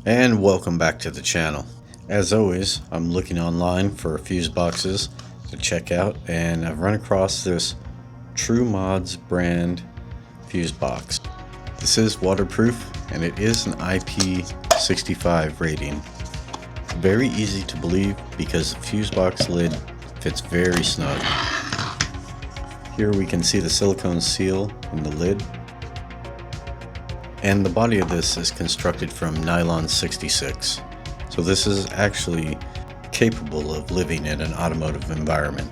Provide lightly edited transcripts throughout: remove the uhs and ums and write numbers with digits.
And welcome back to the channel. As always, I'm looking online for fuse boxes to check out, and I've run across this True Mods brand fuse box. This is waterproof and it is an IP65 rating. Very easy to believe because the fuse box lid fits very snug. Here we can see the silicone seal in the lid. And the body of this is constructed from Nylon 66. So this is actually capable of living in an automotive environment.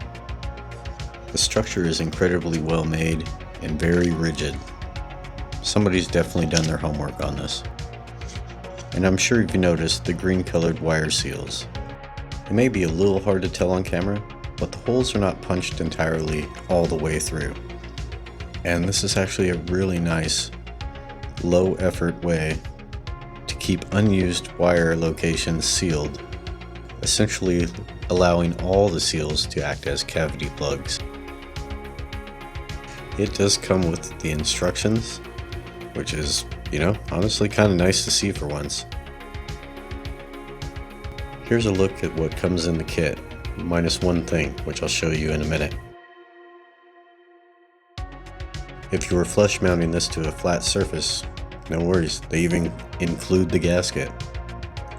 The structure is incredibly well made and very rigid. Somebody's definitely done their homework on this. And I'm sure you've noticed the green colored wire seals. It may be a little hard to tell on camera, but the holes are not punched entirely all the way through. And this is actually a really nice low effort way to keep unused wire locations sealed, essentially allowing all the seals to act as cavity plugs. It does come with the instructions, which is, honestly kind of nice to see for once. Here's a look at what comes in the kit, minus one thing, which I'll show you in a minute. If you were flush mounting this to a flat surface, no worries, they even include the gasket.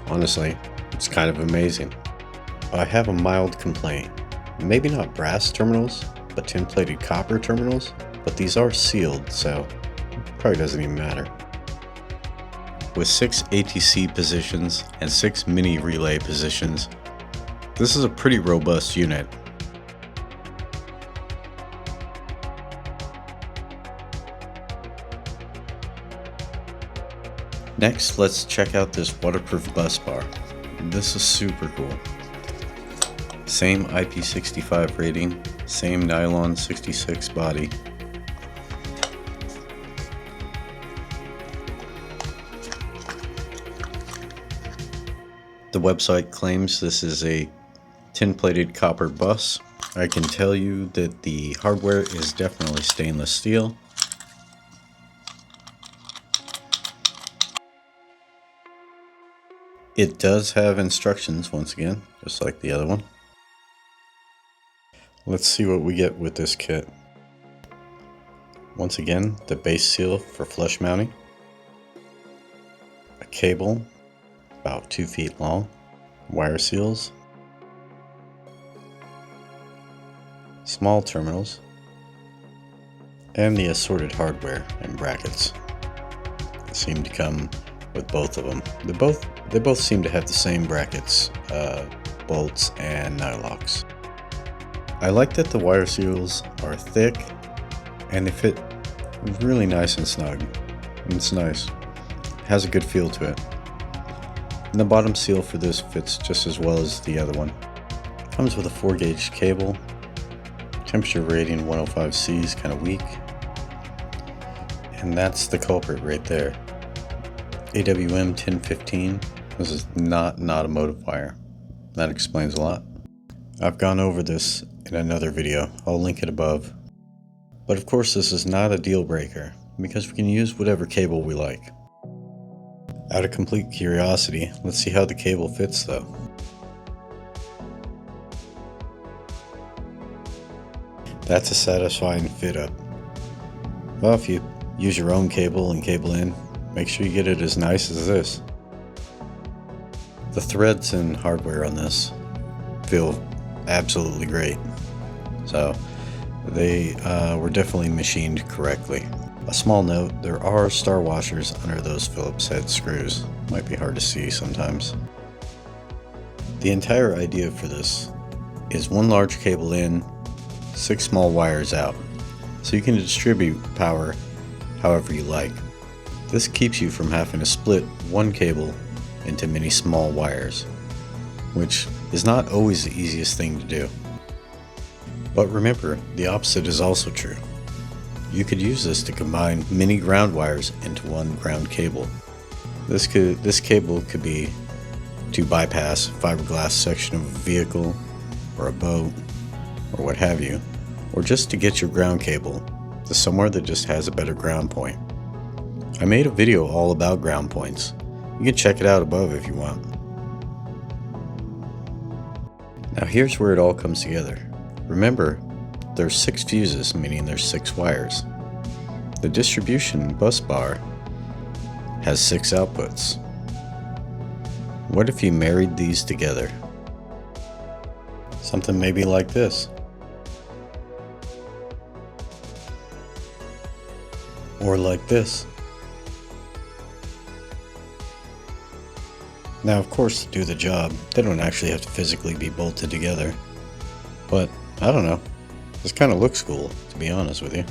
Honestly, it's kind of amazing. I have a mild complaint. Maybe not brass terminals, but tin-plated copper terminals, but these are sealed, so it probably doesn't even matter. With 6 ATC positions and 6 mini relay positions, this is a pretty robust unit. Next, let's check out this waterproof bus bar. This is super cool. Same IP65 rating, same Nylon 66 body. The website claims this is a tin-plated copper bus. I can tell you that the hardware is definitely stainless steel. It does have instructions once again, just like the other one. Let's see what we get with this kit. Once again, the base seal for flush mounting. A cable about 2 feet long. Wire seals. Small terminals. And the assorted hardware and brackets. They seem to come with both of them. They both seem to have the same brackets, bolts and nylocks. I like that the wire seals are thick and they fit really nice and snug. It's nice. It has a good feel to it. And the bottom seal for this fits just as well as the other one. Comes with a 4-gauge cable. Temperature rating 105C is kind of weak. And that's the culprit right there. AWM 1015. This is not an automotive wire. That explains a lot. I've gone over this in another video. I'll link it above. But of course this is not a deal breaker because we can use whatever cable we like. Out of complete curiosity, let's see how the cable fits though. That's a satisfying fit up. Well, if you use your own cable and cable in, make sure you get it as nice as this. The threads and hardware on this feel absolutely great. So they were definitely machined correctly. A small note, there are star washers under those Phillips head screws. Might be hard to see sometimes. The entire idea for this is one large cable in, 6 small wires out. So you can distribute power however you like. This keeps you from having to split one cable into many small wires, which is not always the easiest thing to do. But remember, the opposite is also true. You could use this to combine many ground wires into one ground cable. This cable could be to bypass a fiberglass section of a vehicle or a boat or what have you, or just to get your ground cable to somewhere that just has a better ground point. I made a video all about ground points, You can check it out above if you want. Now here's where it all comes together. Remember, there's 6 fuses, meaning there's 6 wires. The distribution bus bar has 6 outputs. What if you married these together? Something maybe like this. Or like this. Now, of course, to do the job, they don't actually have to physically be bolted together. But, I don't know. This kind of looks cool, to be honest with you.